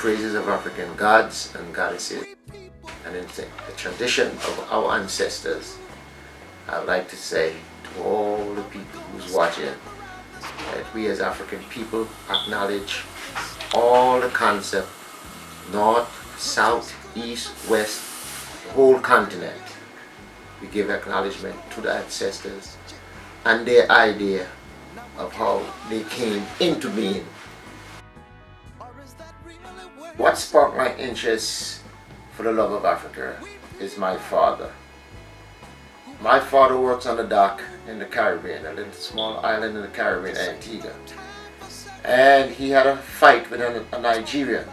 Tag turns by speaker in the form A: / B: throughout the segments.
A: praises of African gods and goddesses, and in the tradition of our ancestors, I'd like to say to all the people who's watching that we as African people acknowledge all the concept, north, south, east, west, the whole continent. We give acknowledgement to the ancestors and their idea of how they came into being. What sparked my interest for the love of Africa is my father. My father works on the dock in the Caribbean, a little small island in the Caribbean, Antigua. And he had a fight with a Nigerian.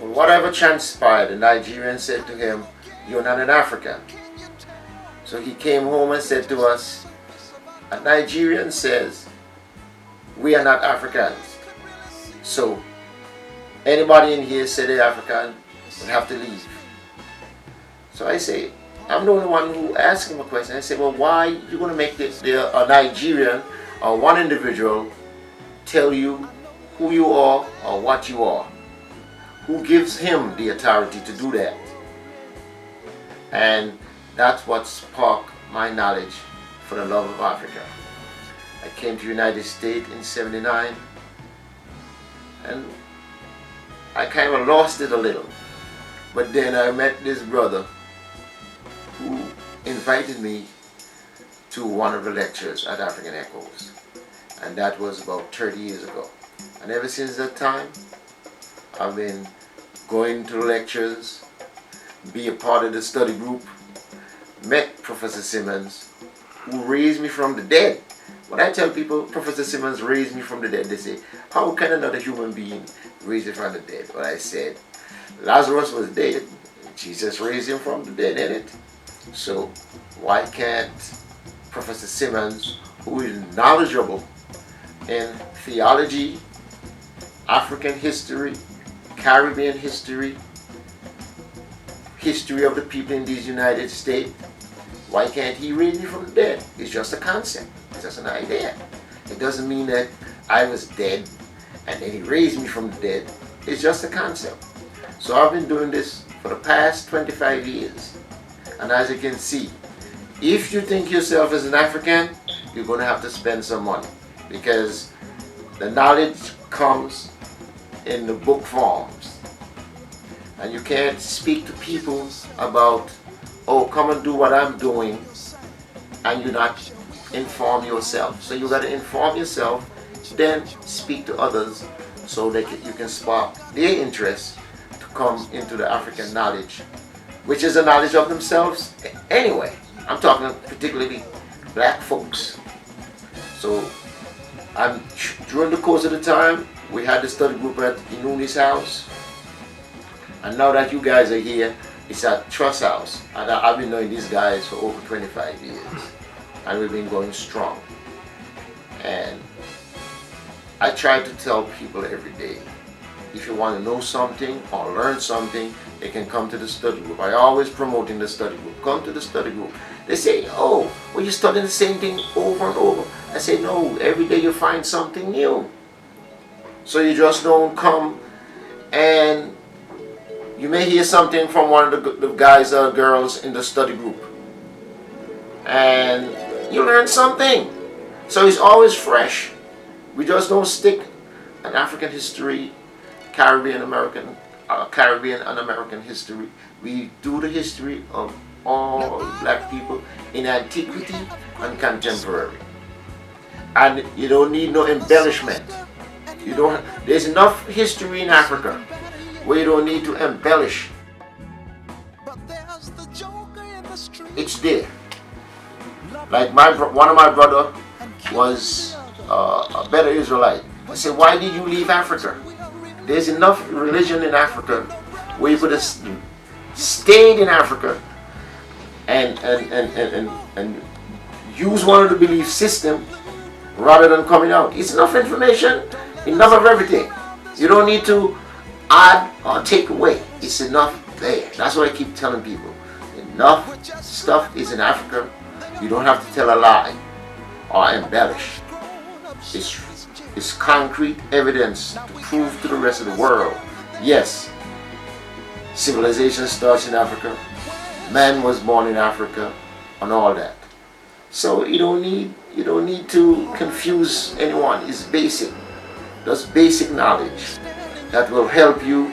A: Well, whatever transpired, the Nigerian said to him, "You're not an African." So he came home and said to us, "A Nigerian says, we are not Africans. So anybody in here say they're African will have to leave." So I say, I'm the only one who asked him a question. I say, well, why are you going to make a Nigerian or one individual tell you who you are or what you are? Who gives him the authority to do that? And that's what sparked my knowledge for the love of Africa. I came to the United States in '79, and I kind of lost it a little. But then I met this brother who invited me to one of the lectures at African Echoes. And that was about 30 years ago. And ever since that time, I've been going to lectures, be a part of the study group, met Professor Simmons, who raised me from the dead. When I tell people Professor Simmons raised me from the dead, they say, how can another human being raise you from the dead? Well, I said, Lazarus was dead. Jesus raised him from the dead, ain't it? So why can't Professor Simmons, who is knowledgeable in theology, African history, Caribbean history, history of the people in these United States, why can't he raise me from the dead? It's just a concept. It's just an idea. It doesn't mean that I was dead and then he raised me from the dead. It's just a concept. So I've been doing this for the past 25 years. And as you can see, if you think yourself as an African, you're going to have to spend some money, because the knowledge comes in the book forms. And you can't speak to people about, oh, come and do what I'm doing, and you not inform yourself. So you got to inform yourself, then speak to others so that you can spark their interest to come into the African knowledge, which is a knowledge of themselves anyway. I'm talking particularly black folks. So during the course of the time, we had the study group at Inuni's house. And now that you guys are here, it's at Trust House. And I've been knowing these guys for over 25 years. And we've been going strong. And I try to tell people every day, if you want to know something or learn something, they can come to the study group. I always promoting the study group. Come to the study group. They say, oh, well, you're studying the same thing over and over. I say, no, every day you find something new. So you just don't come and you may hear something from one of the guys or girls in the study group. And you learn something. So it's always fresh. We just don't stick an African history, Caribbean and American history. We do the history of all black people in antiquity and contemporary. And you don't need no embellishment. There's enough history in Africa where you don't need to embellish. It's there. Like one of my brother was a better Israelite. I said, why did you leave Africa? There's enough religion in Africa where you could have stayed in Africa and use one of the belief system rather than coming out. It's enough information, enough of everything. You don't need to add or take away. It's enough there. That's what I keep telling people. Enough stuff is in Africa. You don't have to tell a lie or embellish. It's concrete evidence to prove to the rest of the world Yes, civilization starts in Africa. Man was born in Africa, and all that. So you don't need to confuse anyone. It's basic. Just basic knowledge that will help you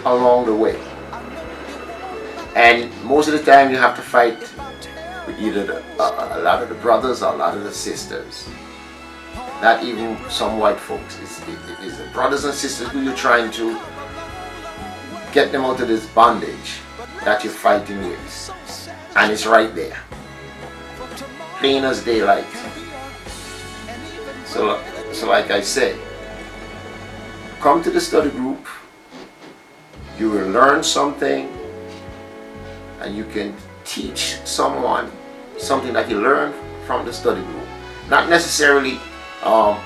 A: along the way. And most of the time you have to fight with either a lot of the brothers or a lot of the sisters. Not even some white folks. It's the brothers and sisters who you're trying to get them out of this bondage that you're fighting with. And it's right there. Plain as daylight. So like I said, come to the study group. You will learn something, and you can teach someone something that you learned from the study group. Not necessarily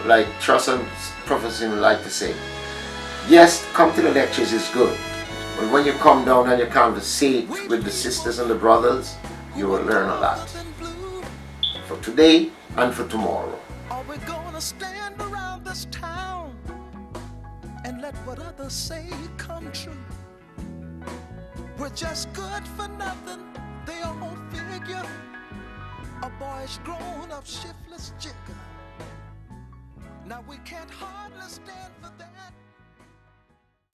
A: like Trust and Prophecy like to say. Yes, come to the lectures is good. But when you come down and you conversate with the sisters and the brothers, you will learn a lot. For today and for tomorrow.
B: Are we gonna stand around this town and let what others say come true? We're just good for nothing, they all figure. A boyish grown up shiftless jigger. Now we can't hardly stand for that.